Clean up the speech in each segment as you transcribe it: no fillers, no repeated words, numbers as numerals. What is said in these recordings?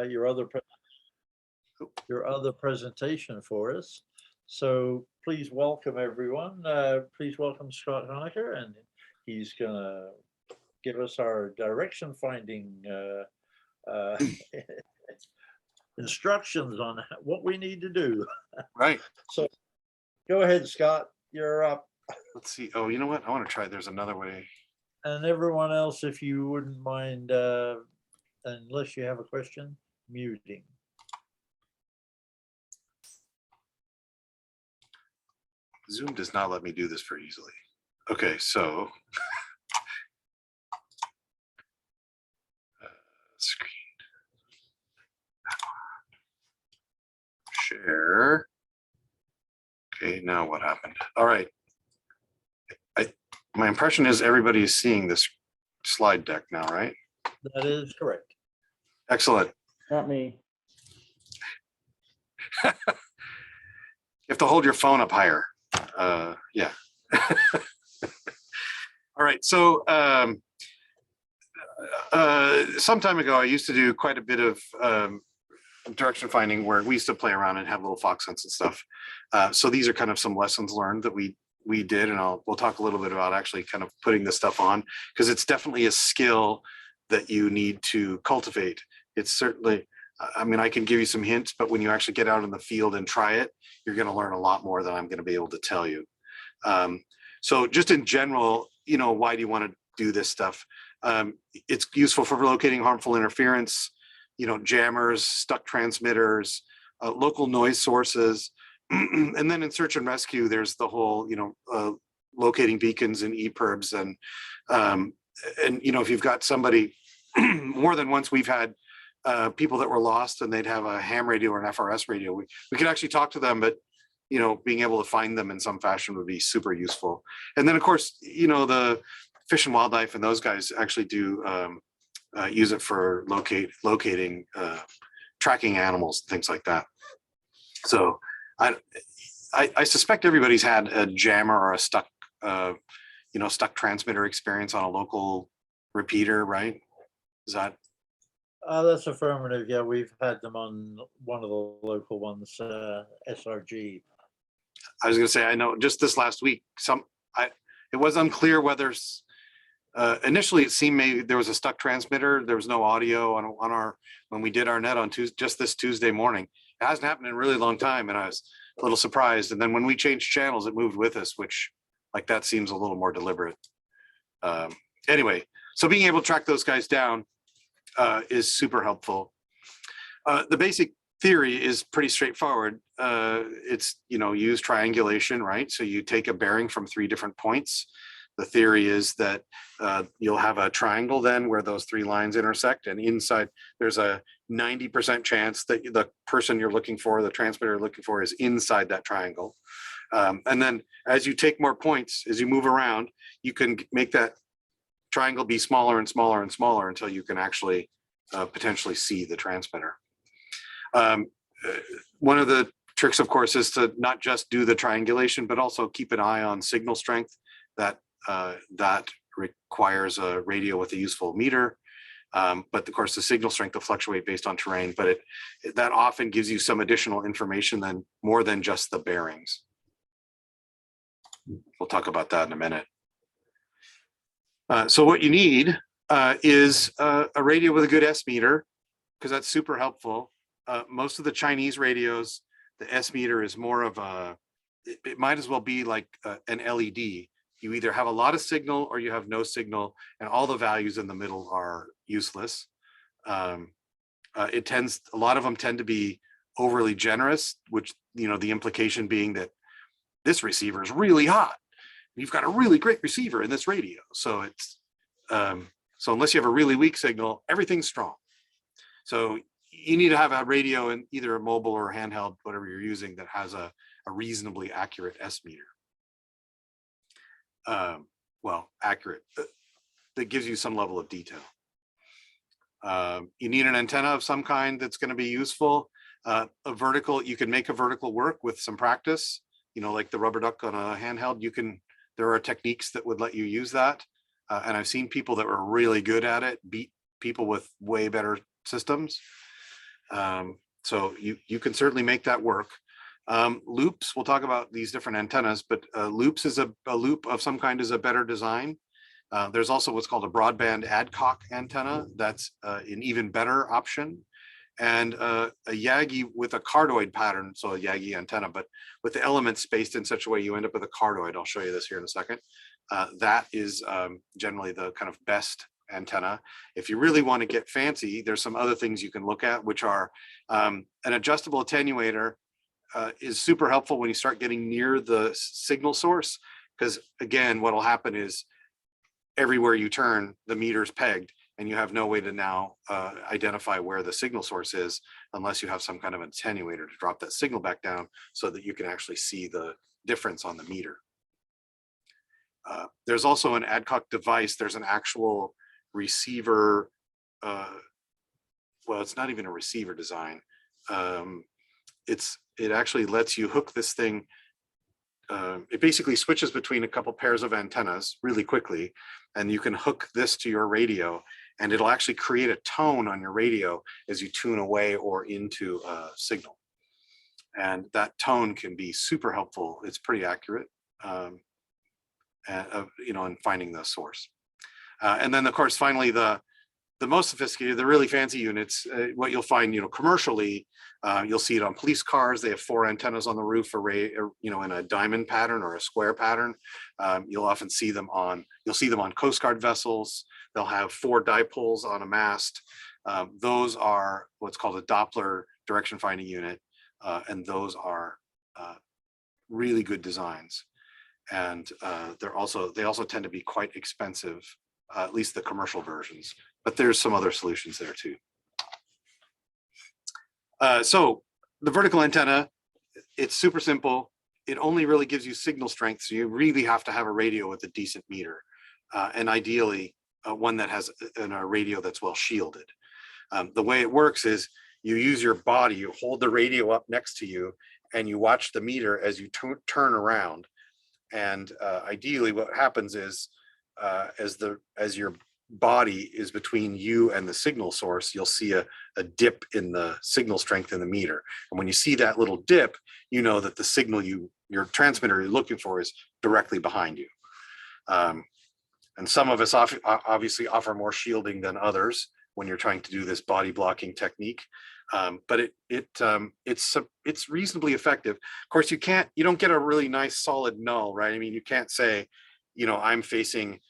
your other presentation for us. So please welcome everyone. Please welcome Scott Honaker, and he's gonna give us our direction finding instructions on what we need to do. Right. So go ahead, Scott, you're up. Let's see. Oh, you know what? I want to try. There's another way. And everyone else, if you wouldn't mind, unless you have a question, muting. Zoom does not let me do this very easily. Okay, so screen. Share. Okay, now what happened? All right. My impression is everybody is seeing this slide deck now, right? That is correct. Excellent. Not me. You have to hold your phone up higher. Yeah. All right. So some time ago, I used to do quite a bit of direction finding where we used to play around and have little fox hunts and stuff. So these are kind of some lessons learned that we did, and we'll talk a little bit about actually kind of putting this stuff on, because it's definitely a skill that you need to cultivate. It's certainly, I mean, I can give you some hints, but when you actually get out in the field and try it, you're going to learn a lot more than I'm going to be able to tell you. So just in general, you know, why do you want to do this stuff? It's useful for locating harmful interference, you know, jammers, stuck transmitters, local noise sources. And then in search and rescue, there's the whole, you know, locating beacons and EPIRBs, and you know, if you've got somebody, more than once we've had people that were lost and they'd have a ham radio or an FRS radio. We could actually talk to them, but you know, being able to find them in some fashion would be super useful. And then of course, you know, the Fish and Wildlife and those guys actually do use it for locating, tracking animals, things like that. So I suspect everybody's had a jammer or a stuck, you know, stuck transmitter experience on a local repeater, right? Is that? That's affirmative. Yeah, we've had them on one of the local ones, SRG. I was going to say, I know just this last week, it was unclear whether initially it seemed maybe there was a stuck transmitter. There was no audio on our, when we did our net on just this Tuesday morning. It hasn't happened in a really long time, and I was a little surprised. And then when we changed channels, it moved with us, which like that seems a little more deliberate. Anyway, so being able to track those guys down is super helpful. The basic theory is pretty straightforward. It's, you know, use triangulation, right? So you take a bearing from 3 different points. The theory is that you'll have a triangle then where those 3 lines intersect, and inside there's a 90% chance that the person you're looking for, the transmitter you're looking for, is inside that triangle. And then as you take more points, as you move around, you can make that triangle be smaller and smaller and smaller until you can actually potentially see the transmitter. One of the tricks, of course, is to not just do the triangulation, but also keep an eye on signal strength. That requires a radio with a useful meter. But of course, the signal strength will fluctuate based on terrain, but that often gives you some additional information than more than just the bearings. We'll talk about that in a minute. So what you need is a radio with a good S meter, because that's super helpful. Most of the Chinese radios, the S meter is more of a, it might as well be like an LED. You either have a lot of signal or you have no signal, and all the values in the middle are useless. A lot of them tend to be overly generous, which, you know, the implication being that this receiver is really hot. You've got a really great receiver in this radio. So it's, so unless you have a really weak signal, everything's strong. So you need to have a radio in either a mobile or handheld, whatever you're using, that has a reasonably accurate S meter. Well, accurate, that gives you some level of detail. You need an antenna of some kind that's going to be useful. A vertical, you can make a vertical work with some practice, you know, like the rubber duck on a handheld. There are techniques that would let you use that. And I've seen people that were really good at it beat people with way better systems. So you can certainly make that work. Loops, we'll talk about these different antennas, but loops is a loop of some kind is a better design. There's also what's called a broadband adcock antenna. That's an even better option. And a Yagi with a cardioid pattern, so a Yagi antenna, but with the elements spaced in such a way you end up with a cardioid. I'll show you this here in a second. That is generally the kind of best antenna. If you really want to get fancy, there's some other things you can look at, which are an adjustable attenuator is super helpful when you start getting near the signal source, because again, what will happen is everywhere you turn, the meter's pegged, and you have no way to now identify where the signal source is unless you have some kind of attenuator to drop that signal back down so that you can actually see the difference on the meter. There's also an adcock device. There's an actual receiver. Well, it's not even a receiver design. It actually lets you hook this thing. It basically switches between a couple pairs of antennas really quickly, and you can hook this to your radio, and it'll actually create a tone on your radio as you tune away or into a signal. And that tone can be super helpful. It's pretty accurate, in finding the source. And then, of course, finally, the most sophisticated, the really fancy units, what you'll find, commercially, you'll see it on police cars. They have 4 antennas on the roof array, in a diamond pattern or a square pattern. You'll often see them on Coast Guard vessels. They'll have 4 dipoles on a mast. Those are what's called a Doppler direction finding unit. And those are really good designs. And they also tend to be quite expensive, at least the commercial versions, but there's some other solutions there too. So the vertical antenna, it's super simple. It only really gives you signal strength. So you really have to have a radio with a decent meter, and ideally one that has a radio that's well shielded. The way it works is you use your body, you hold the radio up next to you, and you watch the meter as you turn around. And ideally what happens is as your body is between you and the signal source, you'll see a dip in the signal strength in the meter. And when you see that little dip, you know that the signal your transmitter you're looking for is directly behind you. And some of us obviously offer more shielding than others when you're trying to do this body blocking technique. But it's reasonably effective. Of course, you don't get a really nice solid null, right? I mean, you can't say, I'm facing,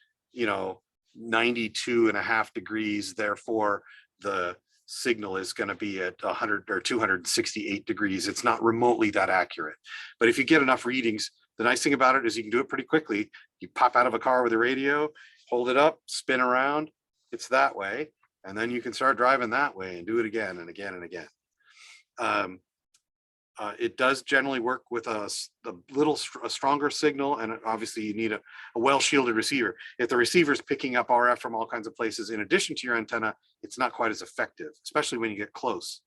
92.5 degrees, therefore the signal is going to be at 100 or 268 degrees. It's not remotely that accurate. But if you get enough readings, the nice thing about it is you can do it pretty quickly. You pop out of a car with a radio, hold it up, spin around, it's that way. And then you can start driving that way and do it again and again and again. It does generally work with a stronger signal, and obviously you need a well-shielded receiver. If the receiver is picking up RF from all kinds of places in addition to your antenna, it's not quite as effective, especially when you get close.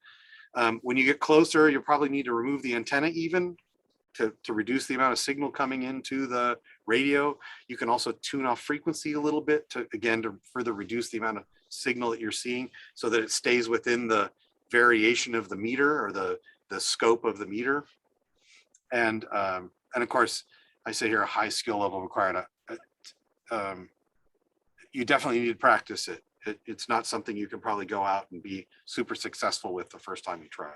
When you get closer, you'll probably need to remove the antenna even to reduce the amount of signal coming into the radio. You can also tune off frequency a little bit to further reduce the amount of signal that you're seeing so that it stays within the variation of the meter or the scope of the meter. And of course, I say here a high skill level required. You definitely need to practice it. It's not something you can probably go out and be super successful with the first time you try.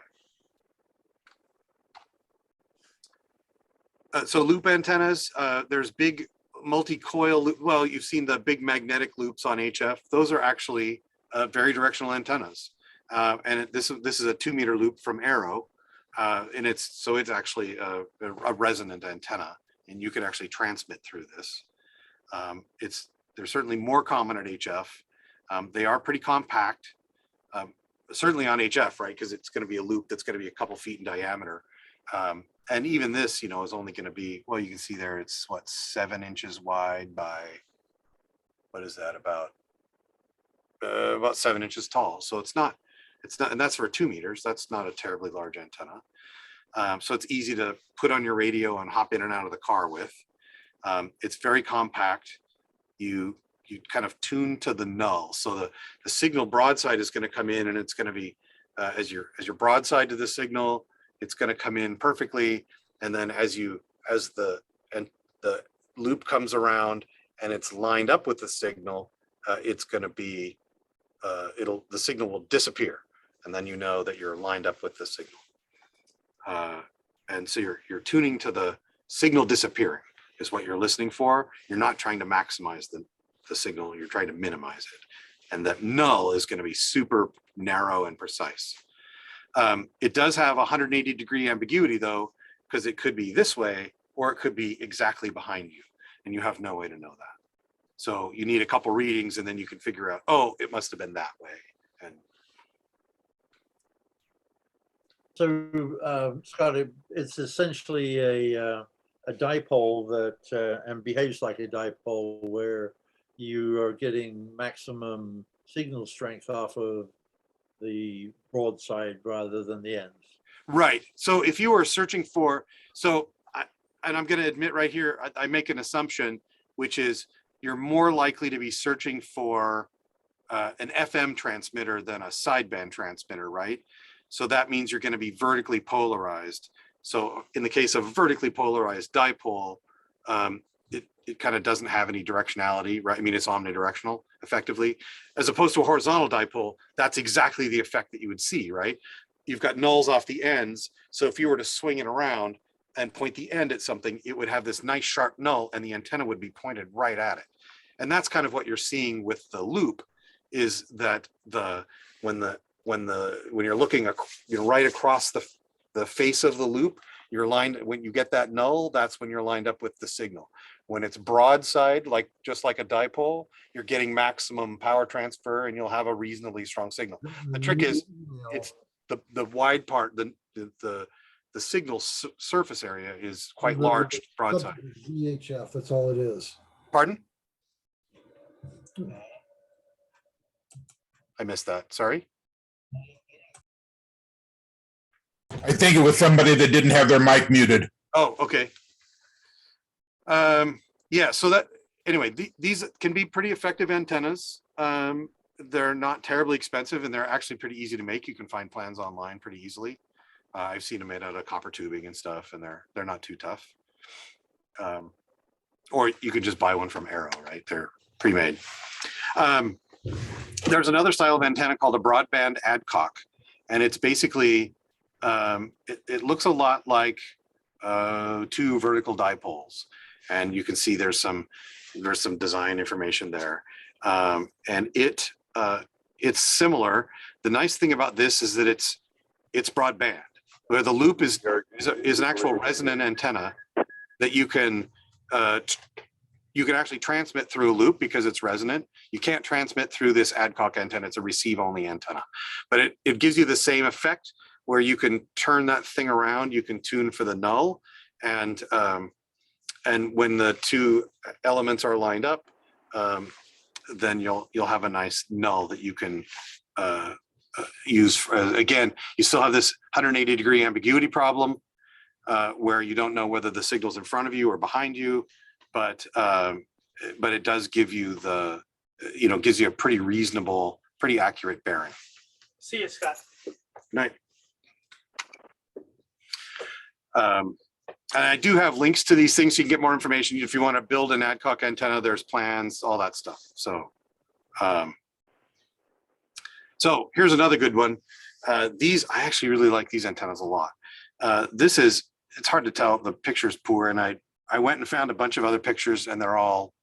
So loop antennas, there's big multi-coil loop. Well, you've seen the big magnetic loops on HF. Those are actually very directional antennas. And this is a 2-meter loop from Arrow. And it's actually a resonant antenna, and you can actually transmit through this. They're certainly more common at HF. They are pretty compact, certainly on HF, right? Because it's going to be a loop that's going to be a couple feet in diameter. And even this, is only going to be, well, you can see there, it's 7 inches wide by, what is that, about 7 inches tall. So it's not, and that's for 2 meters. That's not a terribly large antenna. So it's easy to put on your radio and hop in and out of the car with. It's very compact. You kind of tune to the null. So the signal broadside is going to come in, and it's going to be as your broadside to the signal, it's going to come in perfectly. And then as the loop comes around and it's lined up with the signal, it's going to be, the signal will disappear. And then you know that you're lined up with the signal. And so you're tuning to the signal disappearing is what you're listening for. You're not trying to maximize the signal, you're trying to minimize it. And that null is going to be super narrow and precise. It does have 180-degree ambiguity though, because it could be this way, or it could be exactly behind you, and you have no way to know that. So you need a couple readings, and then you can figure out, oh, it must have been that way. And so, Scott, it's essentially a dipole that and behaves like a dipole, where you are getting maximum signal strength off of the broadside rather than the ends. right. So if you were searching for, and I'm going to admit right here, I make an assumption, which is you're more likely to be searching for an FM transmitter than a sideband transmitter, right? So that means you're going to be vertically polarized. So in the case of a vertically polarized dipole, it kind of doesn't have any directionality, right? I mean, it's omnidirectional effectively, as opposed to a horizontal dipole. That's exactly the effect that you would see, right? You've got nulls off the ends. So if you were to swing it around and point the end at something, it would have this nice sharp null and the antenna would be pointed right at it. And that's kind of what you're seeing with the loop, is that when you're looking right across the face of the loop, you're lined, when you get that null, that's when you're lined up with the signal. When it's broadside, just like a dipole, you're getting maximum power transfer and you'll have a reasonably strong signal. The trick is, it's the wide part, the signal surface area is quite large broadside. VHF, that's all it is. Pardon? I missed that, sorry. I think it was somebody that didn't have their mic muted. Oh, okay. Yeah, so that, anyway, these can be pretty effective antennas. They're not terribly expensive and they're actually pretty easy to make. You can find plans online pretty easily. I've seen them made out of copper tubing and stuff, and they're not too tough. Or you could just buy one from Arrow, right? They're pre-made. There's another style of antenna called a broadband adcock, and it's basically, it looks a lot like two vertical dipoles, and you can see there's some design information there, and it's similar. The nice thing about this is that it's broadband, where the loop is an actual resonant antenna that you can actually transmit through a loop because it's resonant. You can't transmit through this adcock antenna. It's a receive only antenna, but it gives you the same effect where you can turn that thing around. You can tune for the null, and when the two elements are lined up, then you'll have a nice null that you can use for, again, you still have this 180-degree ambiguity problem where you don't know whether the signal's in front of you or behind you, but it does give you gives you a pretty reasonable, pretty accurate bearing. See you, Scott. Night. And I do have links to these things so you can get more information. If you want to build an adcock antenna, there's plans, all that stuff. So here's another good one. I actually really like these antennas a lot. It's hard to tell, the picture's poor, and I went and found a bunch of other pictures and they're all,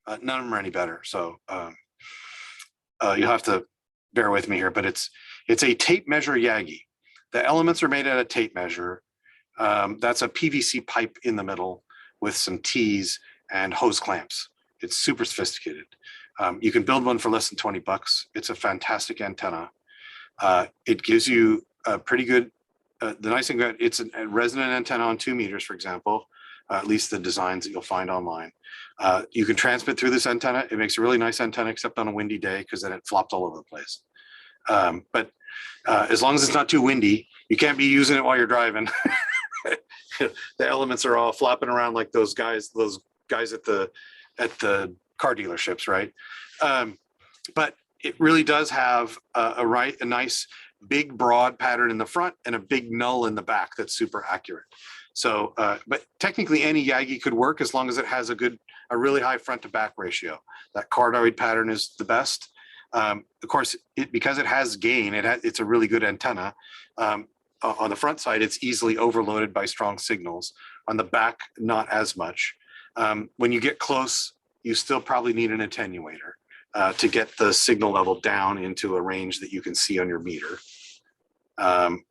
none of them are any better. So you'll have to bear with me here, but it's a tape measure Yagi. The elements are made out of tape measure. That's a PVC pipe in the middle with some T's and hose clamps. It's super sophisticated. You can build one for less than 20 bucks. It's a fantastic antenna. It gives you a pretty good, the nice thing about it's a resonant antenna on 2 meters, for example, at least the designs that you'll find online. You can transmit through this antenna. It makes a really nice antenna, except on a windy day, because then it flops all over the place. But as long as it's not too windy, you can't be using it while you're driving. The elements are all flopping around like those guys at the car dealerships, right? But it really does have a nice big broad pattern in the front and a big null in the back that's super accurate. So, but technically any Yagi could work as long as it has a really high front to back ratio. That cardioid pattern is the best. Of course, because it has gain, it's a really good antenna. On the front side, it's easily overloaded by strong signals. On the back, not as much. When you get close, you still probably need an attenuator to get the signal level down into a range that you can see on your meter. One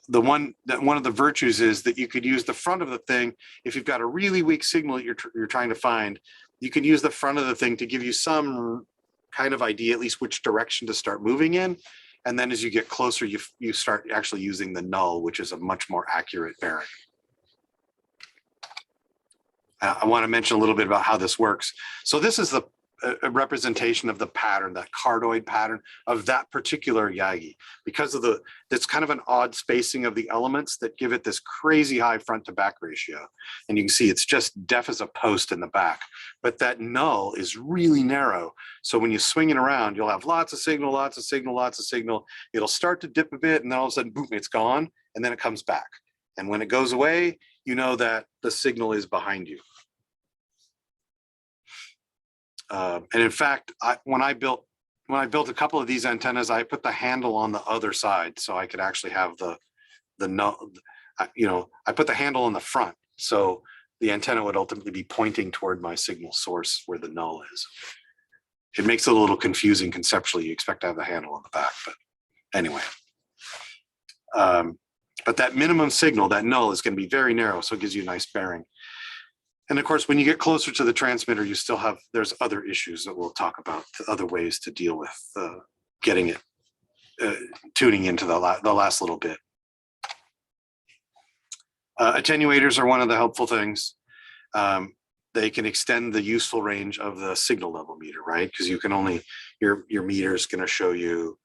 of the virtues is that you could use the front of the thing. If you've got a really weak signal that you're trying to find, you can use the front of the thing to give you some kind of idea, at least which direction to start moving in. And then as you get closer, you start actually using the null, which is a much more accurate bearing. I want to mention a little bit about how this works. So this is a representation of the pattern, that cardioid pattern of that particular Yagi, because of that's kind of an odd spacing of the elements that give it this crazy high front to back ratio. And you can see it's just deaf as a post in the back, but that null is really narrow. So when you swing it around, you'll have lots of signal, lots of signal, lots of signal. It'll start to dip a bit and then all of a sudden, boom, it's gone. And then it comes back. And when it goes away, you know that the signal is behind you. And in fact, when I built a couple of these antennas, I put the handle on the other side so I could actually have the null. I put the handle on the front, so the antenna would ultimately be pointing toward my signal source where the null is. It makes it a little confusing conceptually. You expect to have the handle on the back, but anyway. But that minimum signal, that null, is going to be very narrow, so it gives you a nice bearing. And of course, when you get closer to the transmitter, you still have, there's other issues that we'll talk about, other ways to deal with getting it, tuning into the last little bit. Attenuators are one of the helpful things. They can extend the useful range of the signal level meter, right? Because you can only, your meter is going to show you,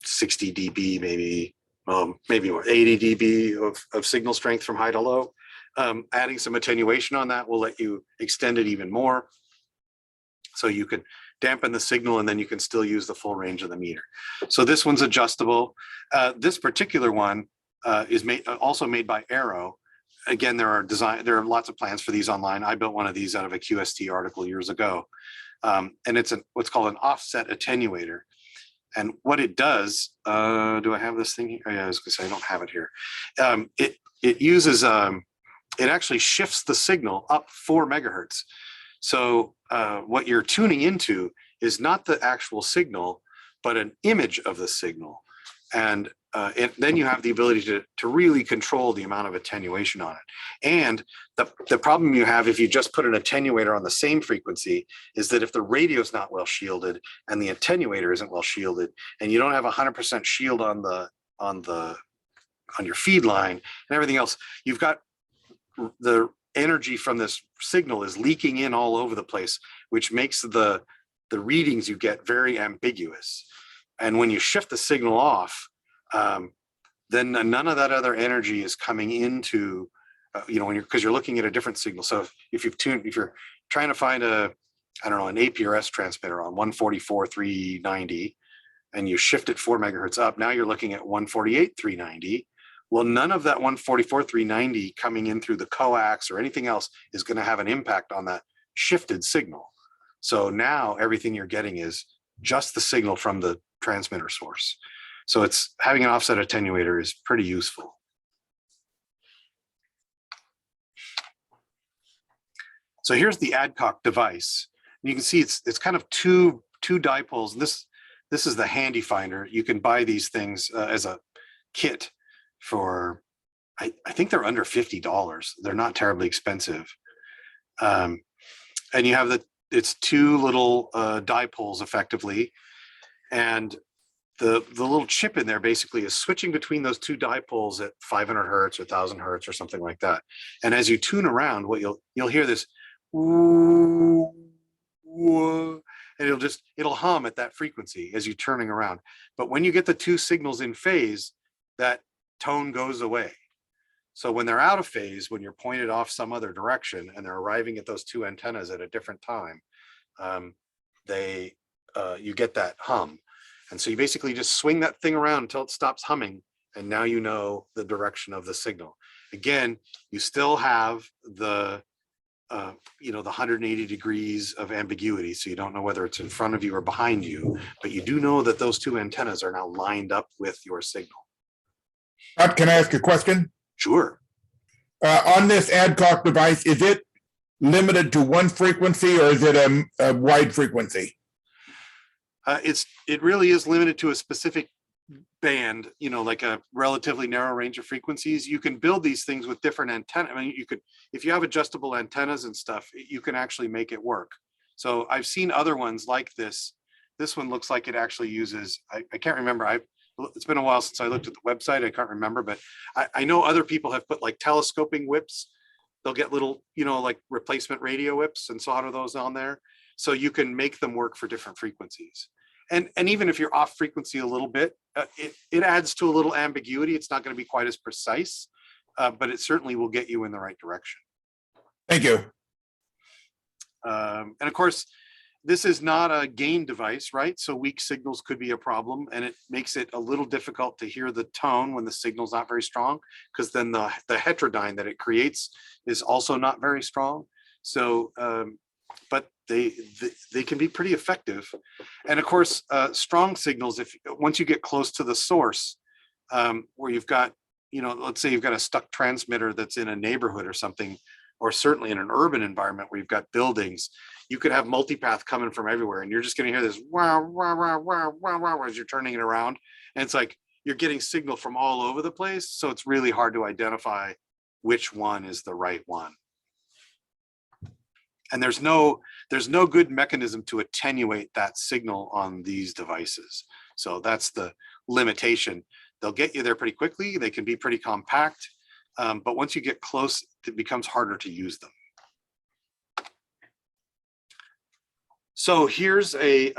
60 dB, maybe more, 80 dB of signal strength from high to low. Adding some attenuation on that will let you extend it even more. So you can dampen the signal and then you can still use the full range of the meter. So this one's adjustable. This particular one is also made by Arrow. Again, there are lots of plans for these online. I built one of these out of a QST article years ago. And it's what's called an offset attenuator. And what it does, do I have this thing here? Oh, yeah, I was gonna say I don't have it here. It uses, it actually shifts the signal up 4 megahertz. So what you're tuning into is not the actual signal, but an image of the signal. And then you have the ability to really control the amount of attenuation on it. And the problem you have if you just put an attenuator on the same frequency is that if the radio is not well shielded and the attenuator isn't well shielded, and you don't have 100% shield on your feed line and everything else, you've got the energy from this signal is leaking in all over the place, which makes the readings you get very ambiguous. And when you shift the signal off, then none of that other energy is coming into, because you're looking at a different signal. So if you're trying to find an APRS transmitter on 144.390, and you shift it 4 megahertz up, now you're looking at 148.390. Well, none of that 144.390 coming in through the coax or anything else is going to have an impact on that shifted signal. So now everything you're getting is just the signal from the transmitter source. So it's having an offset attenuator is pretty useful. So here's the Adcock device. You can see it's kind of two dipoles. This is the handy finder. You can buy these things as a kit for, I think they're under $50. They're not terribly expensive. And you have it's 2 little dipoles effectively. And the little chip in there basically is switching between those 2 dipoles at 500 hertz or 1000 hertz or something like that. And as you tune around, what you'll hear this woo, woo, and it'll hum at that frequency as you're turning around. But when you get the 2 signals in phase, that tone goes away. So when they're out of phase, when you're pointed off some other direction and they're arriving at those 2 antennas at a different time, you get that hum. And so you basically just swing that thing around until it stops humming. And now you know the direction of the signal. Again, you still have the, the 180 degrees of ambiguity. So you don't know whether it's in front of you or behind you, but you do know that those two antennas are now lined up with your signal. Can I ask a question? Sure. On this adcock device, is it limited to one frequency or is it a wide frequency? It really is limited to a specific band, like a relatively narrow range of frequencies. You can build these things with different antennas. I mean, you could, if you have adjustable antennas and stuff, you can actually make it work. So I've seen other ones like this. This one looks like it actually uses, I can't remember. It's been a while since I looked at the website. I can't remember, but I know other people have put like telescoping whips. They'll get little, like replacement radio whips and solder those on there. So you can make them work for different frequencies. And even if you're off frequency a little bit, it adds to a little ambiguity. It's not going to be quite as precise, but it certainly will get you in the right direction. Thank you. And of course, this is not a gain device, right? So weak signals could be a problem, and it makes it a little difficult to hear the tone when the signal's not very strong, because then the heterodyne that it creates is also not very strong. So, but they can be pretty effective. And of course, strong signals, once you get close to the source, where you've got, let's say you've got a stuck transmitter that's in a neighborhood or something, or certainly in an urban environment where you've got buildings, you could have multipath coming from everywhere, and you're just going to hear this wow, wow, wow, wow, wow, wow as you're turning it around. And it's like you're getting signal from all over the place. So it's really hard to identify which one is the right one. And there's no good mechanism to attenuate that signal on these devices. So that's the limitation. They'll get you there pretty quickly. They can be pretty compact. But once you get close, it becomes harder to use them. So here's it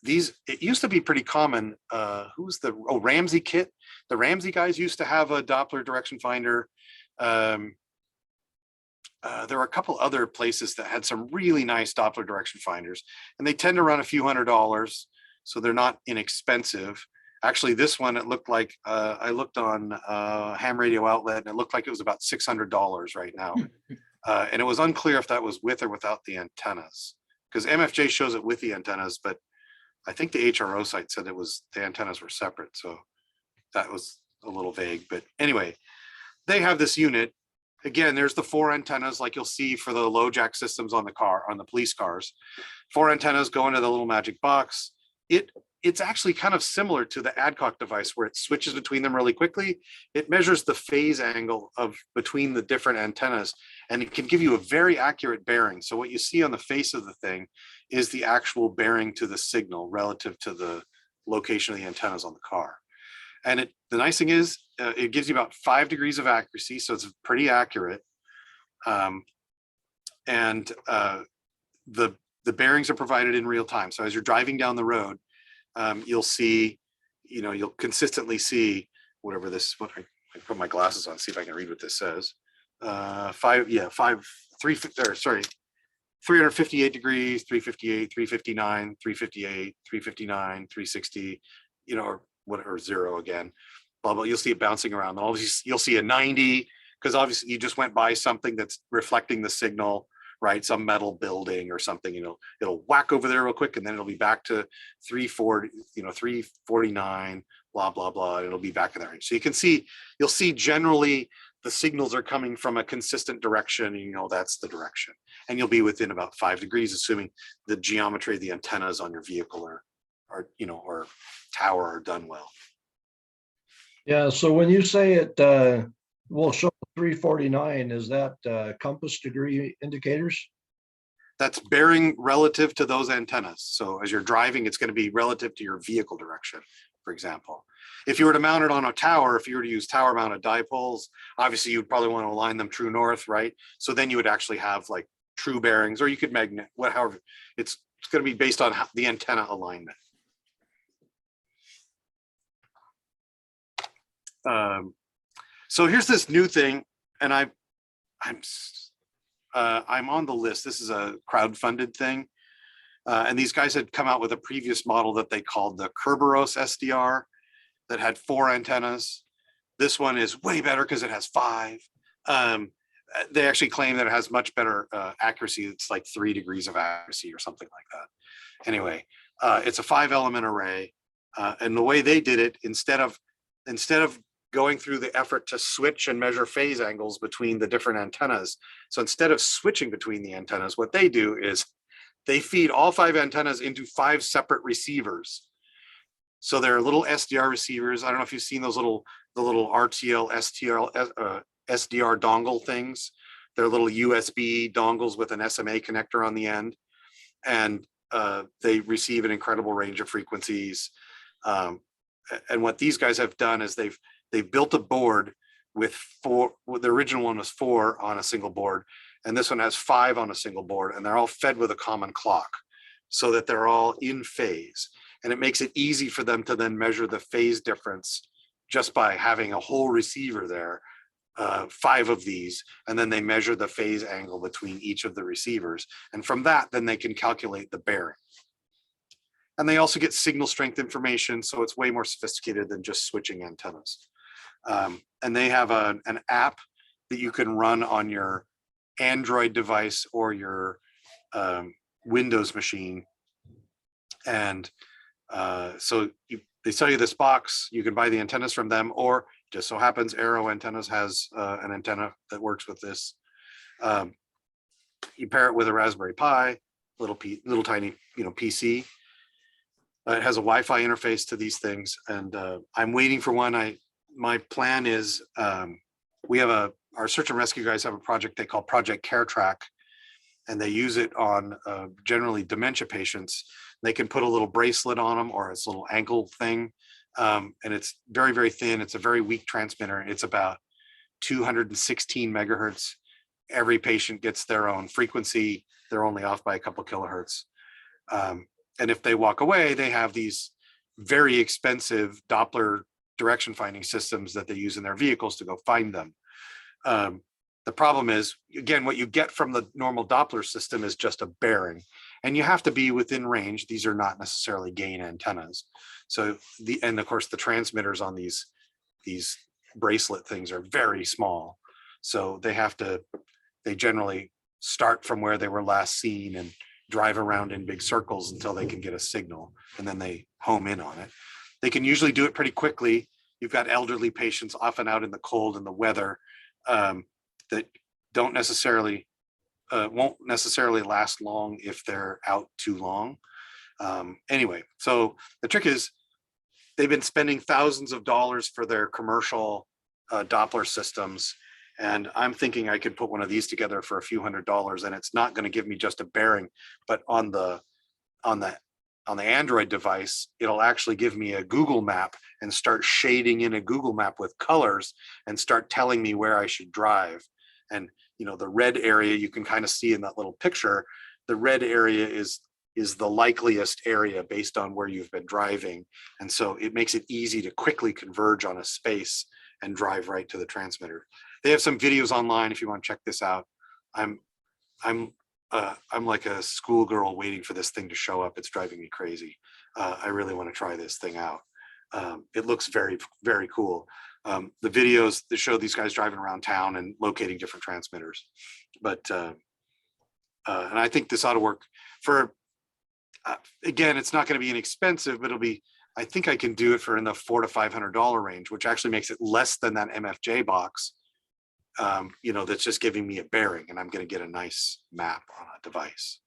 used to be pretty common. Ramsey kit. The Ramsey guys used to have a Doppler direction finder. There were a couple other places that had some really nice Doppler direction finders, and they tend to run a few $100s, so they're not inexpensive. Actually, this one, it looked like, I looked on Ham Radio Outlet, and it looked like it was about $600 right now. And it was unclear if that was with or without the antennas, because MFJ shows it with the antennas, but I think the HRO site said the antennas were separate. So that was a little vague, but anyway, they have this unit. Again, there's the 4 antennas like you'll see for the low jack systems on the police cars. 4 antennas go into the little magic box. It's actually kind of similar to the adcock device where it switches between them really quickly. It measures the phase angle between the different antennas, and it can give you a very accurate bearing. So what you see on the face of the thing is the actual bearing to the signal relative to the location of the antennas on the car. And the nice thing is it gives you about 5 degrees of accuracy, so it's pretty accurate. And the bearings are provided in real time. So as you're driving down the road, you'll see, you'll consistently see whatever this, I put my glasses on, see if I can read what this says. 358 degrees, 358, 359, 358, 359, 360, or whatever, 0 again, blah, blah. You'll see it bouncing around. You'll see a 90, because obviously you just went by something that's reflecting the signal, right? Some metal building or something, it'll whack over there real quick, and then it'll be back to 340, 349, blah, blah, blah. And it'll be back in that range. So you'll see generally the signals are coming from a consistent direction, and that's the direction. And you'll be within about 5 degrees, assuming the geometry of the antennas on your vehicle or tower are done well. Yeah, so when you say it will show 349, is that compass degree indicators? That's bearing relative to those antennas. So as you're driving, it's going to be relative to your vehicle direction, for example. If you were to mount it on a tower, if you were to use tower mounted dipoles, obviously you'd probably want to align them true north, right? So then you would actually have like true bearings, or you could magnet, however, it's going to be based on the antenna alignment. So here's this new thing, and I'm on the list. This is a crowdfunded thing. And these guys had come out with a previous model that they called the Kerberos SDR that had 4 antennas. This one is way better because it has 5. They actually claim that it has much better accuracy. It's like 3 degrees of accuracy or something like that. Anyway, it's a 5-element array. And the way they did it, instead of going through the effort to switch and measure phase angles between the different antennas. So instead of switching between the antennas, what they do is they feed all 5 antennas into 5 separate receivers. So they're little SDR receivers. I don't know if you've seen those the little RTL, STL, SDR dongle things. They're little USB dongles with an SMA connector on the end. And they receive an incredible range of frequencies. And what these guys have done is they've built a board with 4. The original one was 4 on a single board, and this one has 5 on a single board, and they're all fed with a common clock so that they're all in phase. And it makes it easy for them to then measure the phase difference just by having a whole receiver there, 5 of these, and then they measure the phase angle between each of the receivers. And from that, then they can calculate the bearing. And they also get signal strength information, so it's way more sophisticated than just switching antennas. And they have an app that you can run on your Android device or your Windows machine. And so they sell you this box, you can buy the antennas from them, or just so happens Arrow Antennas has an antenna that works with this. You pair it with a Raspberry Pi, little tiny, PC. It has a Wi-Fi interface to these things, and I'm waiting for one. My plan is we have our search and rescue guys have a project they call Project Care Track, and they use it on generally dementia patients. They can put a little bracelet on them or it's a little ankle thing, and it's very, very thin. It's a very weak transmitter. It's about 216 megahertz. Every patient gets their own frequency. They're only off by a couple kilohertz. And if they walk away, they have these very expensive Doppler direction finding systems that they use in their vehicles to go find them. The problem is, again, what you get from the normal Doppler system is just a bearing, and you have to be within range. These are not necessarily gain antennas. So and of course the transmitters on these bracelet things are very small. So they generally start from where they were last seen and drive around in big circles until they can get a signal, and then they home in on it. They can usually do it pretty quickly. You've got elderly patients often out in the cold and the weather that won't necessarily last long if they're out too long. Anyway, so the trick is they've been spending thousands of dollars for their commercial Doppler systems. And I'm thinking I could put one of these together for a few $100s, and it's not going to give me just a bearing, but on the Android device, it'll actually give me a Google map and start shading in a Google map with colors and start telling me where I should drive. And the red area you can kind of see in that little picture. The red area is the likeliest area based on where you've been driving, and so it makes it easy to quickly converge on a space and drive right to the transmitter. They have some videos online if you want to check this out. I'm like a schoolgirl waiting for this thing to show up. It's driving me crazy. I really want to try this thing out. It looks very, very cool. The videos that show these guys driving around town and locating different transmitters. But and I think this ought to work for. Again, it's not going to be inexpensive, but it'll be. I think I can do it for in the $400 to $500 range, which actually makes it less than that MFJ box. That's just giving me a bearing, and I'm going to get a nice map on a device.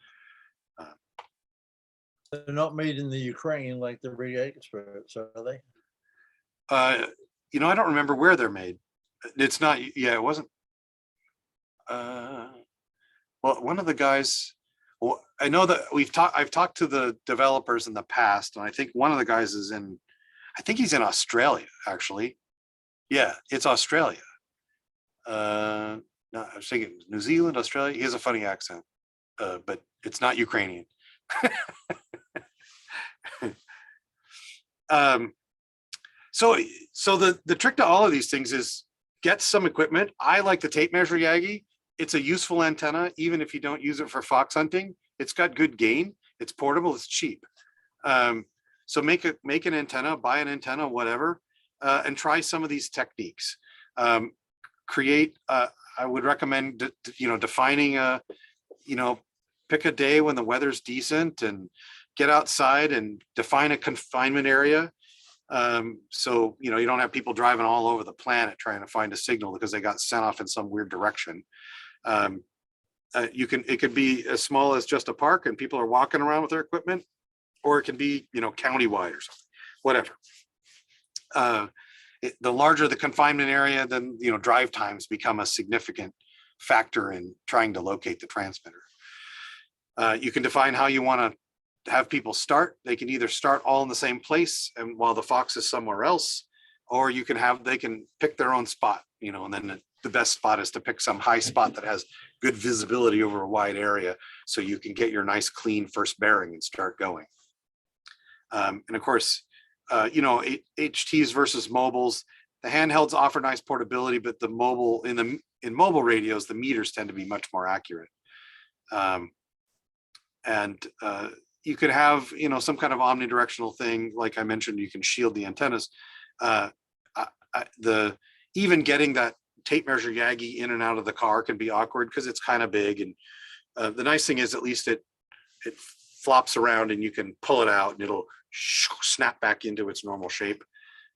They're not made in the Ukraine like the radio experts, are they? I don't remember where they're made. It's not. Yeah, it wasn't. Well, one of the guys. Well, I know that I've talked to the developers in the past, and I think one of the guys is I think he's in Australia, actually. Yeah, it's Australia. No, I was thinking New Zealand, Australia. He has a funny accent, but it's not Ukrainian. So the trick to all of these things is get some equipment. I like the tape measure Yagi. It's a useful antenna, even if you don't use it for fox hunting. It's got good gain. It's portable, it's cheap. So make an antenna, buy an antenna, whatever, and try some of these techniques. Create, I would recommend, defining pick a day when the weather's decent and get outside and define a confinement area. So, you don't have people driving all over the planet trying to find a signal because they got sent off in some weird direction. It could be as small as just a park and people are walking around with their equipment, or it can be, countywide or something, whatever. The larger the confinement area, then, drive times become a significant factor in trying to locate the transmitter. You can define how you want to have people start. They can either start all in the same place and while the Fox is somewhere else, or they can pick their own spot, and then the best spot is to pick some high spot that has good visibility over a wide area so you can get your nice clean first bearing and start going. And of course, HTs versus mobiles, the handhelds offer nice portability, but the mobile in mobile radios, the meters tend to be much more accurate. You could have, some kind of omnidirectional thing. Like I mentioned, you can shield the antennas. Even getting that tape measure Yagi in and out of the car can be awkward because it's kind of big. And the nice thing is at least it flops around and you can pull it out and it'll snap back into its normal shape,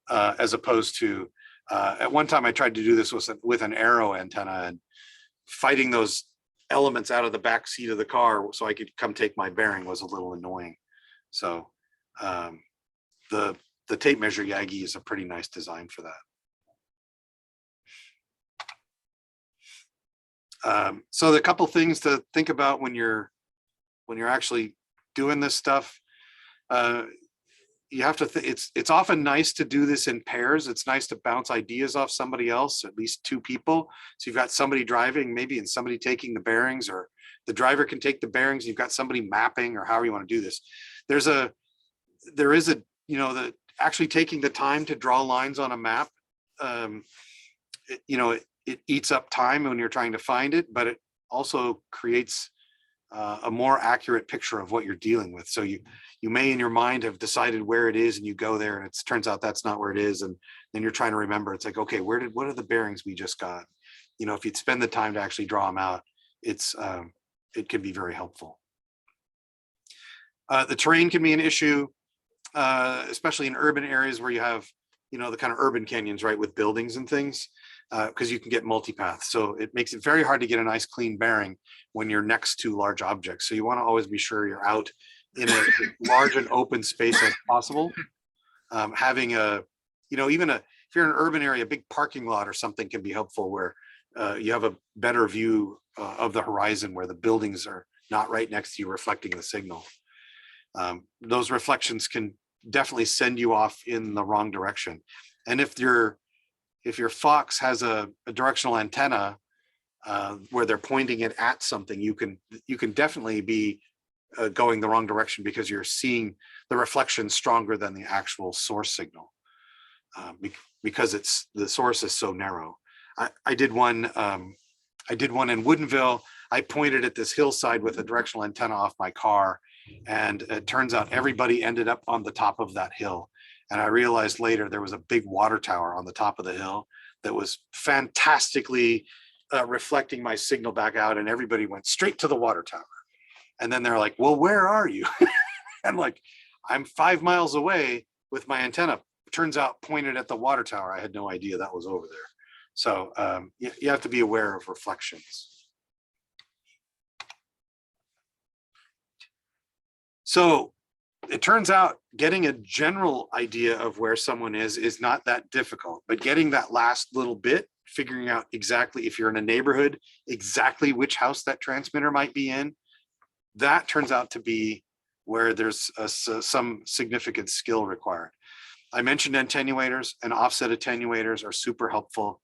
as opposed to at one time I tried to do this with an arrow antenna, and fighting those elements out of the back seat of the car so I could come take my bearing was a little annoying. So the tape measure Yagi is a pretty nice design for that. So the couple things to think about when you're actually doing this stuff, you have to it's often nice to do this in pairs. It's nice to bounce ideas off somebody else, at least two people. So you've got somebody driving maybe and somebody taking the bearings, or the driver can take the bearings. You've got somebody mapping, or however you want to do this. There is a the actually taking the time to draw lines on a map. It eats up time when you're trying to find it, but it also creates a more accurate picture of what you're dealing with. So you may in your mind have decided where it is and you go there and it turns out that's not where it is. And then you're trying to remember, it's like, okay, what are the bearings we just got? If you'd spend the time to actually draw them out, it can be very helpful. The terrain can be an issue, especially in urban areas where you have, the kind of urban canyons, right, with buildings and things, because you can get multipath. So it makes it very hard to get a nice clean bearing when you're next to large objects. So you want to always be sure you're out in a large and open space as possible. Having if you're in an urban area, a big parking lot or something can be helpful, where you have a better view of the horizon, where the buildings are not right next to you reflecting the signal. Those reflections can definitely send you off in the wrong direction. And if your Fox has a directional antenna where they're pointing it at something, you can definitely be going the wrong direction because you're seeing the reflection stronger than the actual source signal, because the source is so narrow. I did one in Woodinville. I pointed at this hillside with a directional antenna off my car, and it turns out everybody ended up on the top of that hill. And I realized later there was a big water tower on the top of the hill that was fantastically reflecting my signal back out, and everybody went straight to the water tower. And then they're like, well, where are you? I'm like, I'm 5 miles away with my antenna. Turns out pointed at the water tower. I had no idea that was over there. So you have to be aware of reflections. So it turns out getting a general idea of where someone is not that difficult, but getting that last little bit, figuring out exactly, if you're in a neighborhood, exactly which house that transmitter might be in, that turns out to be where there's some significant skill required. I mentioned attenuators, and offset attenuators are super helpful,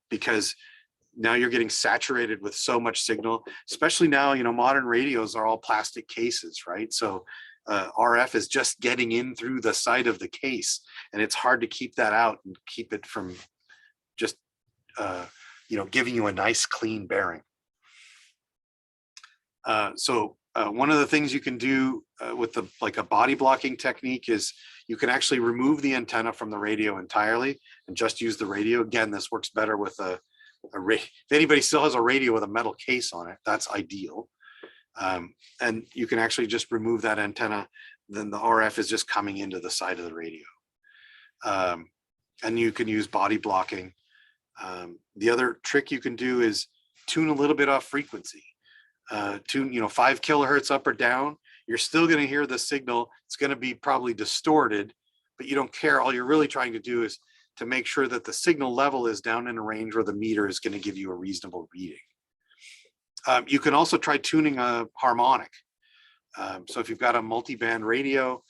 because now you're getting saturated with so much signal, especially now, modern radios are all plastic cases, right? So RF is just getting in through the side of the case, and it's hard to keep that out and keep it from just, giving you a nice clean bearing. So one of the things you can do with the like a body blocking technique is you can actually remove the antenna from the radio entirely and just use the radio. Again, this works better with if anybody still has a radio with a metal case on it, that's ideal. And you can actually just remove that antenna. Then the RF is just coming into the side of the radio. And you can use body blocking. The other trick you can do is tune a little bit off frequency. Tune, 5 kilohertz up or down. You're still going to hear the signal. It's going to be probably distorted, but you don't care. All you're really trying to do is to make sure that the signal level is down in a range where the meter is going to give you a reasonable reading. You can also try tuning a harmonic. So if you've got a multi-band radio,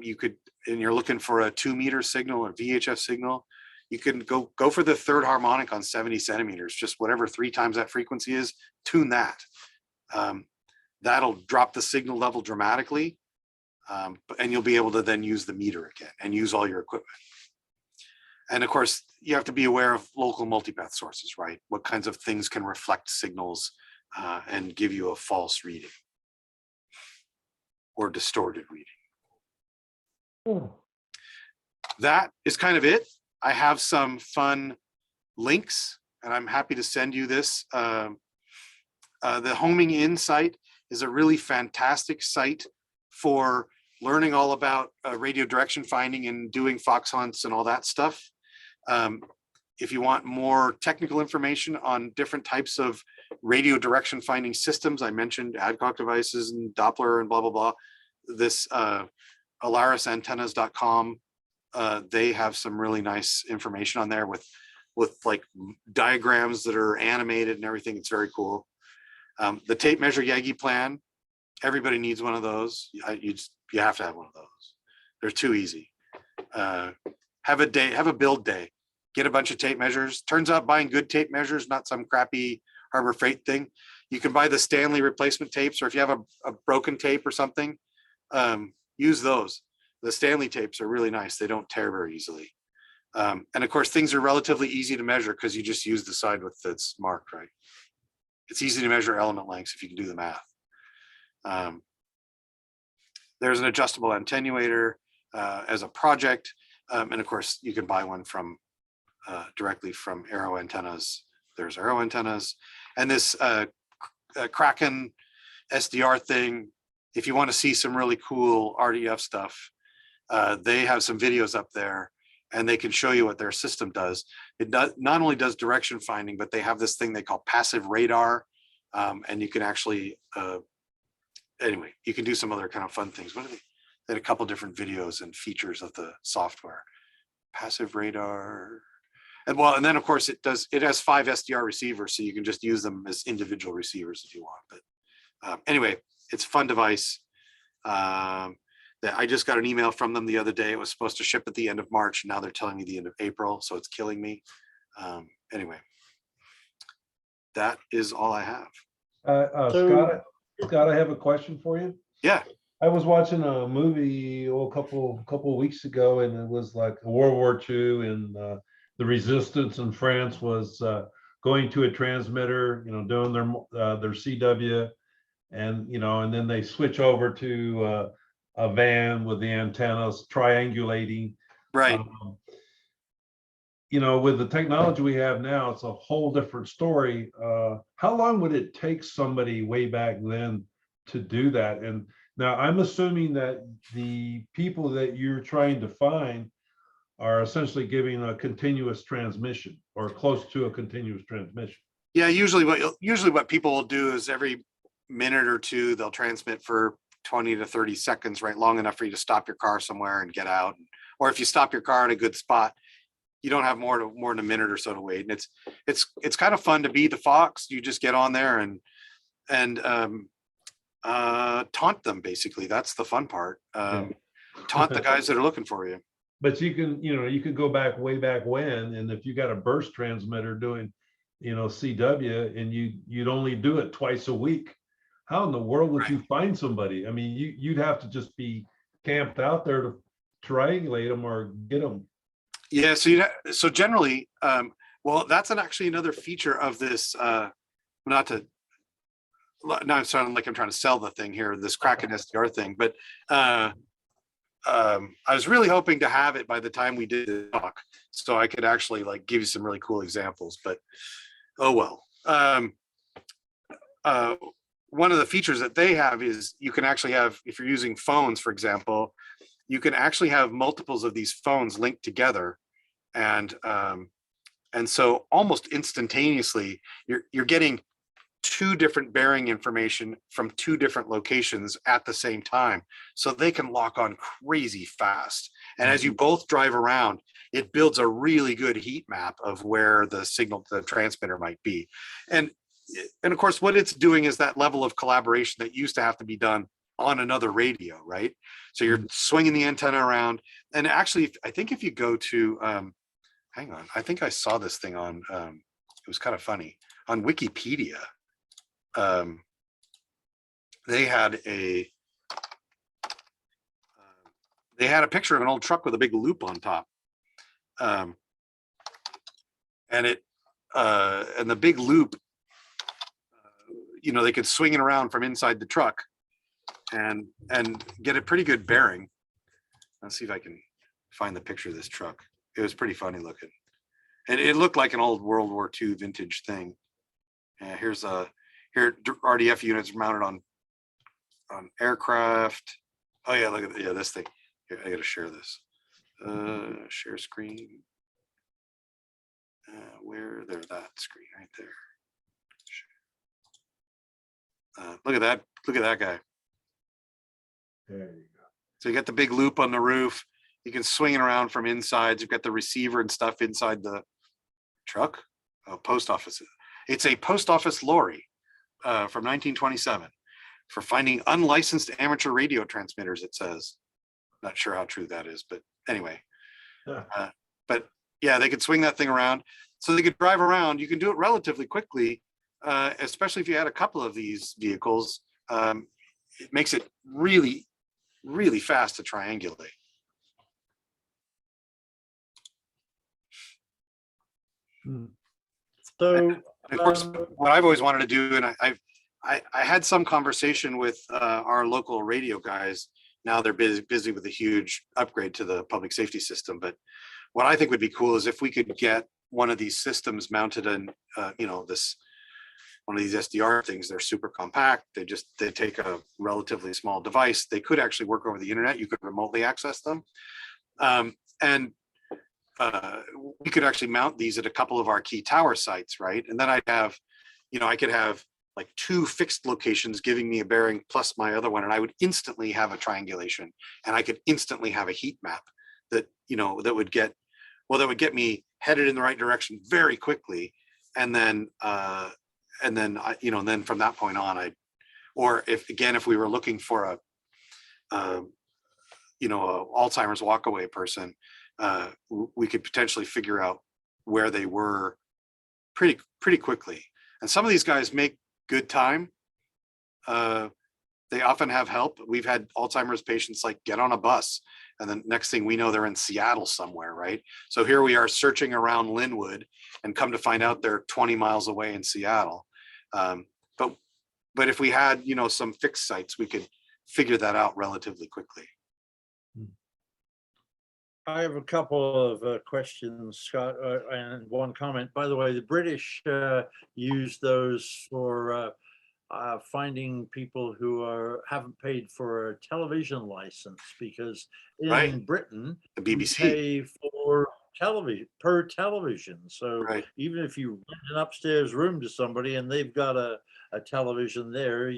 you could, and you're looking for a 2-meter signal or VHF signal, you can go for the third harmonic on 70 centimeters, just whatever 3 times that frequency is, tune that. That'll drop the signal level dramatically, and you'll be able to then use the meter again and use all your equipment. And of course, you have to be aware of local multipath sources, right? What kinds of things can reflect signals and give you a false reading or distorted reading. That is kind of it. I have some fun links, and I'm happy to send you this. The Homing In site is a really fantastic site for learning all about radio direction finding and doing fox hunts and all that stuff. If you want more technical information on different types of radio direction finding systems, I mentioned Adcock devices and Doppler and blah, blah, blah. This alarisantennas.com, they have some really nice information on there with like diagrams that are animated and everything. It's very cool. The tape measure Yagi plan, everybody needs one of those. You have to have one of those. They're too easy. Have a build day. Get a bunch of tape measures. Turns out buying good tape measures, not some crappy Harbor Freight thing. You can buy the Stanley replacement tapes, or if you have a broken tape or something, use those. The Stanley tapes are really nice. They don't tear very easily. And of course, things are relatively easy to measure because you just use the side with that's marked, right? It's easy to measure element lengths if you can do the math. There's an adjustable attenuator as a project. And of course, you can buy one from directly from Arrow Antennas. There's Arrow Antennas. And this Kraken SDR thing, if you want to see some really cool RDF stuff, they have some videos up there and they can show you what their system does. It not only does direction finding, but they have this thing they call passive radar. And you can actually, anyway, you can do some other kind of fun things. What are they? They had a couple different videos and features of the software. Passive radar. And then of course it has 5 SDR receivers, so you can just use them as individual receivers if you want. But anyway, it's a fun device. That I just got an email from them the other day. It was supposed to ship at the end of March. Now they're telling me the end of April, so it's killing me. Anyway, that is all I have. Scott, I have a question for you. Yeah. I was watching a movie a couple of weeks ago, and it was like World War II, and the resistance in France was going to a transmitter, doing their CW, and and then they switch over to a van with the antennas triangulating. Right. With the technology we have now, it's a whole different story. How long would it take somebody way back then to do that? And now I'm assuming that the people that you're trying to find are essentially giving a continuous transmission or close to a continuous transmission. Yeah, usually what people will do is every minute or two they'll transmit for 20 to 30 seconds, right? Long enough for you to stop your car somewhere and get out. Or if you stop your car at a good spot, you don't have more than a minute or so to wait. And it's kind of fun to be the fox. You just get on there and taunt them, basically. That's the fun part. Taunt the guys that are looking for you. But you could go way back when, and if you got a burst transmitter doing, CW, and you'd only do it twice a week, how in the world would you find somebody? I mean, you'd have to just be camped out there to triangulate them or get them. Yeah. So generally, well, that's actually another feature of this. Not to now I'm sounding like I'm trying to sell the thing here, this Kraken SDR thing, but I was really hoping to have it by the time we did the talk, so I could actually like give you some really cool examples, but oh well. One of the features that they have is you can actually have, if you're using phones, for example, you can actually have multiples of these phones linked together, and so almost instantaneously you're getting two different bearing information from two different locations at the same time, so they can lock on crazy fast. And as you both drive around, it builds a really good heat map of where the signal to the transmitter might be. And of course, what it's doing is that level of collaboration that used to have to be done on another radio, right? So you're swinging the antenna around. And actually, I think if you go to, hang on, I think I saw this thing on, it was kind of funny, on Wikipedia. They had a picture of an old truck with a big loop on top. And the big loop, they could swing it around from inside the truck and get a pretty good bearing. Let's see if I can find the picture of this truck. It was pretty funny looking. And it looked like an old World War II vintage thing. Here RDF units mounted on aircraft. Oh yeah, look at this thing. Here, I gotta share this. Share screen. There's that screen right there. Look at that guy. There you go. So you got the big loop on the roof. You can swing it around from inside. You've got the receiver and stuff inside the truck. Post office. It's a post office lorry from 1927 for finding unlicensed amateur radio transmitters, it says. Not sure how true that is, but anyway. But yeah, they could swing that thing around. So they could drive around. You can do it relatively quickly, especially if you had a couple of these vehicles. It makes it really, really fast to triangulate. So, Of course, what I've always wanted to do, and I had some conversation with our local radio guys. Now they're busy with a huge upgrade to the public safety system. But what I think would be cool is if we could get one of these systems mounted in, one of these SDR things. They're super compact. They take a relatively small device. They could actually work over the internet. You could remotely access them. And we could actually mount these at a couple of our key tower sites, right? And then I could have like 2 fixed locations giving me a bearing plus my other one, and I would instantly have a triangulation, and I could instantly have a heat map that would get me headed in the right direction very quickly, and then from that point on, if we were looking for a Alzheimer's walkaway person, we could potentially figure out where they were pretty quickly. And some of these guys make good time. They often have help. We've had Alzheimer's patients like get on a bus, and then next thing we know, they're in Seattle somewhere, right? So here we are searching around Linwood, and come to find out they're 20 miles away in Seattle. But if we had some fixed sites, we could figure that out relatively quickly. I have a couple of questions, Scott, and one comment. By the way, the British use those for finding people who haven't paid for a television license, because in Right. Britain, The you BBC. pay for per television. So Right. even if you rent an upstairs room to somebody and they've got a television there,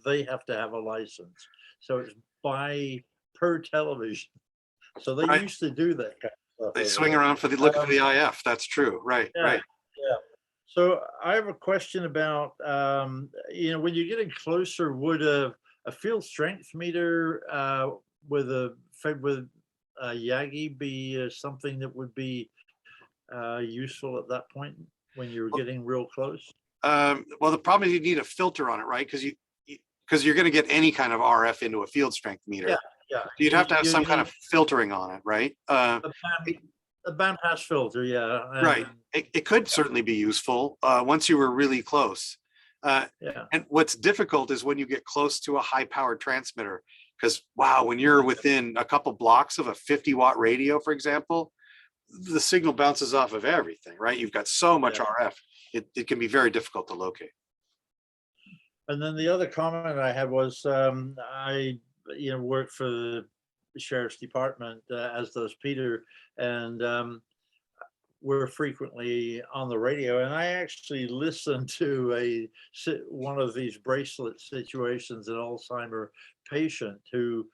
they have to have a license. So it's per television. So they Right. used to do that kind of stuff. They swing around for the look for the IF. That's true. Right. Yeah. Right. Yeah. So I have a question about, when you're getting closer, would a field strength meter with a Yagi be something that would be useful at that point when you're getting real close? Well, the problem is you need a filter on it, right? Because you're going to get any kind of RF into a field strength meter. Yeah. Yeah. You'd have to have some kind of filtering on it, right? A bandpass filter, yeah. Right. It could certainly be useful once you were really close. Yeah. And what's difficult is when you get close to a high powered transmitter, because wow, when you're within a couple blocks of a 50-watt radio, for example, the signal bounces off of everything, right? You've got so much Yeah. RF, it can be very difficult to locate. And then the other comment I had was, I, work for the sheriff's department, as does Peter, and we're frequently on the radio. And I actually listened to one of these bracelet situations, an Alzheimer patient who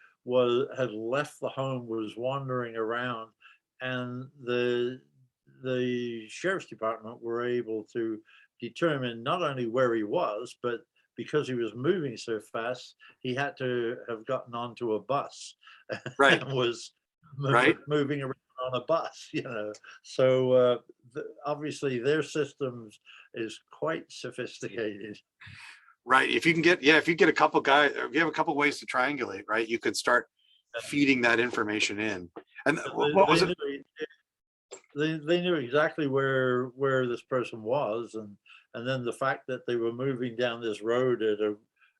had left the home, was wandering around, and the sheriff's department were able to determine not only where he was, but because he was moving so fast, he had to have gotten onto a bus Right. and was Right. moving around on a bus, So obviously their systems is quite sophisticated. Right. If you can get, if you get a couple guys, if you have a couple ways to triangulate, right, you could start feeding that information in. And what was it? They knew exactly where this person was, and then the fact that they were moving down this road at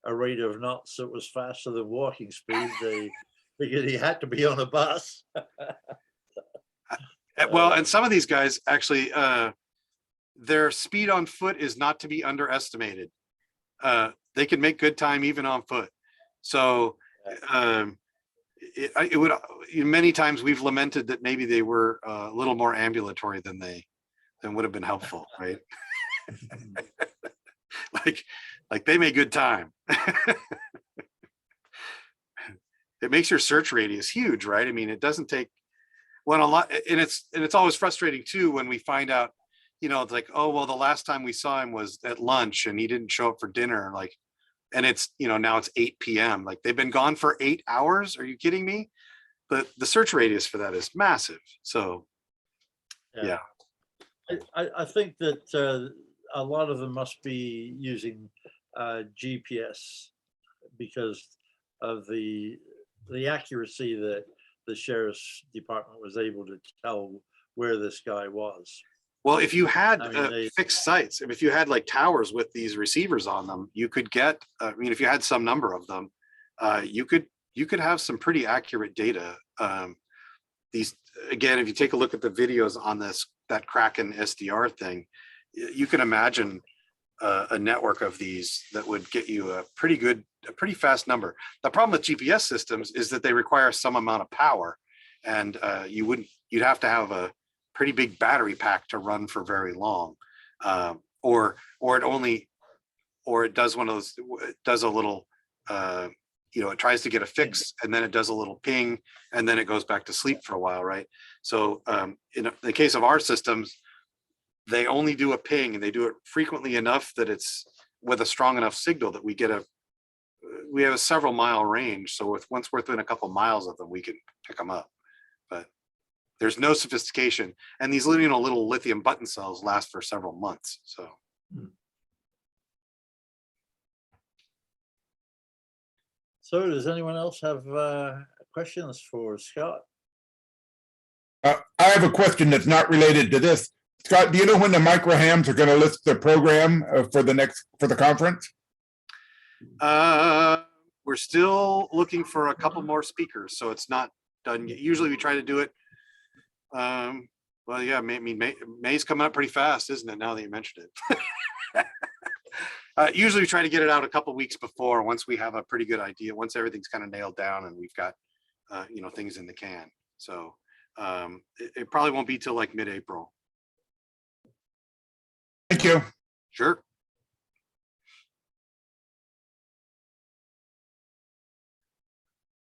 a rate of knots that was faster than walking speed, they figured he had to be on a bus. Well, and some of these guys actually, their speed on foot is not to be underestimated. They can make good time even on foot. So it would, many times we've lamented that maybe they were a little more ambulatory than would have been helpful, right? like they made good time. It makes your search radius huge, right? I mean, it doesn't take, when a lot, and it's always frustrating too when we find out, it's like, oh, well, the last time we saw him was at lunch and he didn't show up for dinner, like, and it's, now it's 8 p.m. Like, they've been gone for 8 hours. Are you kidding me? The search radius for that is massive. So yeah. I think that a lot of them must be using GPS because of the accuracy that the sheriff's department was able to tell where this guy was. Well, if you had fixed sites, if you had like towers with these receivers on them, you could get, if you had some number of them, you could have some pretty accurate data. These, again, if you take a look at the videos on that Kraken SDR thing, you can imagine a network of these that would get you a pretty fast number. The problem with GPS systems is that they require some amount of power, and you'd have to have a pretty big battery pack to run for very long, or it does one of those, it does a little, it tries to get a fix and then it does a little ping and then it goes back to sleep for a while, right? So in the case of our systems, they only do a ping, and they do it frequently enough that it's with a strong enough signal that we have a several mile range. So once we're within a couple miles of them, we can pick them up. But there's no sophistication, and these little lithium button cells last for several months. So does anyone else have questions for Scott? I have a question that's not related to this. Scott, do you know when the microhams are going to list the program for the conference? We're still looking for a couple more speakers, so it's not done yet. Usually we try to do it. Well, yeah, May's coming up pretty fast, isn't it? Now that you mentioned it. Usually we try to get it out a couple weeks before, once we have a pretty good idea, once everything's kind of nailed down and we've got things in the can. So it probably won't be till like mid-April. Thank you. Sure.